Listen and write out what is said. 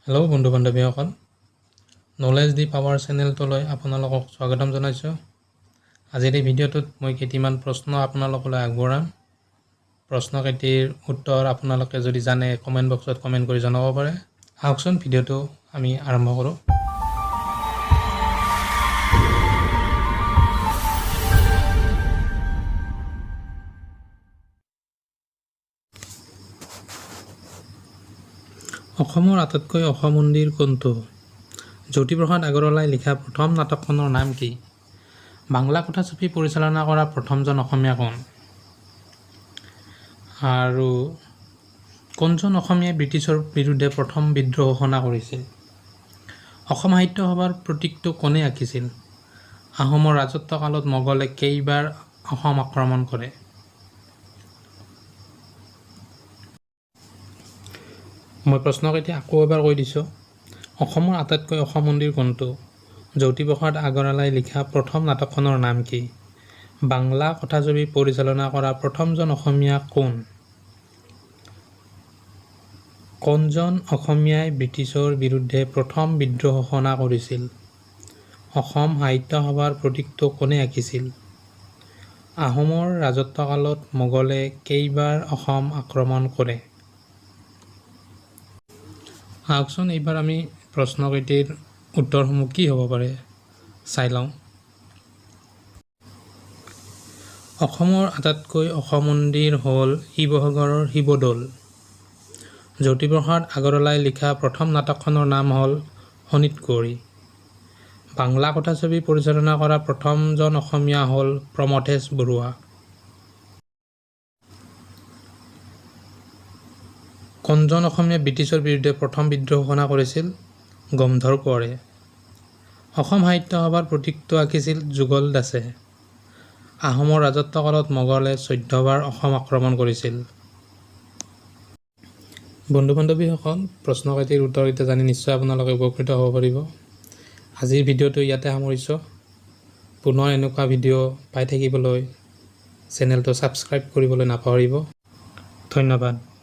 Hello' বন্ধু বান্ধৱীসকল, knowledge দি power চেনেলটোলৈ আপোনালোকক স্বাগতম জনাইছোঁ। আজিৰ এই ভিডিঅ'টোত মই কেইটামান প্ৰশ্ন আপোনালোকলৈ আগবঢ়াম। প্ৰশ্নকেইটিৰ উত্তৰ আপোনালোকে যদি জানে কমেণ্ট বক্সত কমেণ্ট কৰি জনাব পাৰে। আহকচোন ভিডিঅ'টো আমি আৰম্ভ কৰোঁ। অসমৰ আটাইতকৈ ওখ মন্দিৰ কোনটো? জ্যোতিপ্ৰসাদ আগৰৱালাই লিখা প্ৰথম নাটকখনৰ নাম কি? বাংলা কথাছবি পৰিচালনা কৰা প্ৰথমজন অসমীয়া কোন? আৰু কোনজন অসমীয়াই ব্ৰিটিছৰ বিৰুদ্ধে প্ৰথম বিদ্ৰোহ ঘোষণা কৰিছিল? অসম সাহিত্য সভাৰ প্ৰতীকটো কোনে আঁকিছিল? আহোমৰ ৰাজত্বকালত মোগলে কেইবাৰ অসম আক্ৰমণ কৰে? মই প্ৰশ্নকেইটা আকৌ এবাৰ কৈ দিছোঁ। অসমৰ আটাইতকৈ ওখ মন্দিৰ কোনটো? জ্যোতিপ্ৰসাদ আগৰৱালাই লিখা প্ৰথম নাটকখনৰ নাম কি? বাংলা কথাছবি পৰিচালনা কৰা প্ৰথমজন অসমীয়া কোন? কোনজন অসমীয়াই ব্ৰিটিছৰ বিৰুদ্ধে প্ৰথম বিদ্ৰোহ ঘোষণা কৰিছিল? অসম সাহিত্য সভাৰ প্ৰতীকটো কোনে আঁকিছিল? আহোমৰ ৰাজত্বকালত মোগলে কেইবাৰ অসম আক্ৰমণ কৰে? আহকচোন এইবাৰ আমি প্ৰশ্নকেইটিৰ উত্তৰসমূহ কি হ'ব পাৰে চাই লওঁ। অসমৰ আটাইতকৈ ওখ মন্দিৰ হ'ল শিৱসাগৰৰ শিৱদৌল। জ্যোতিপ্ৰসাদ আগৰৱালাই লিখা প্ৰথম নাটকখনৰ নাম হ'ল শোণিতপুৰী। বাংলা কথাছবি পৰিচালনা কৰা প্ৰথমজন অসমীয়া হ'ল প্ৰমথেশ বৰুৱা। কোনজন অসমীয়াই ব্ৰিটিছৰ বিৰুদ্ধে প্ৰথম বিদ্ৰোহ ঘোষণা কৰিছিল? গমধৰ কোঁৱৰে। অসম সাহিত্য সভাৰ প্ৰতীকটো আঁকিছিল যুগল দাসে। আহোমৰ ৰাজত্বকালত মোগলে 14 বাৰ অসম আক্ৰমণ কৰিছিল। বন্ধু বান্ধৱীসকল, প্ৰশ্নকেইটিৰ উত্তৰকেইটা জানি নিশ্চয় আপোনালোকে উপকৃত হ'ব পাৰিব। আজিৰ ভিডিঅ'টো ইয়াতে সামৰিছোঁ। পুনৰ এনেকুৱা ভিডিঅ' পাই থাকিবলৈ চেনেলটো ছাবস্ক্ৰাইব কৰিবলৈ নাপাহৰিব। ধন্যবাদ।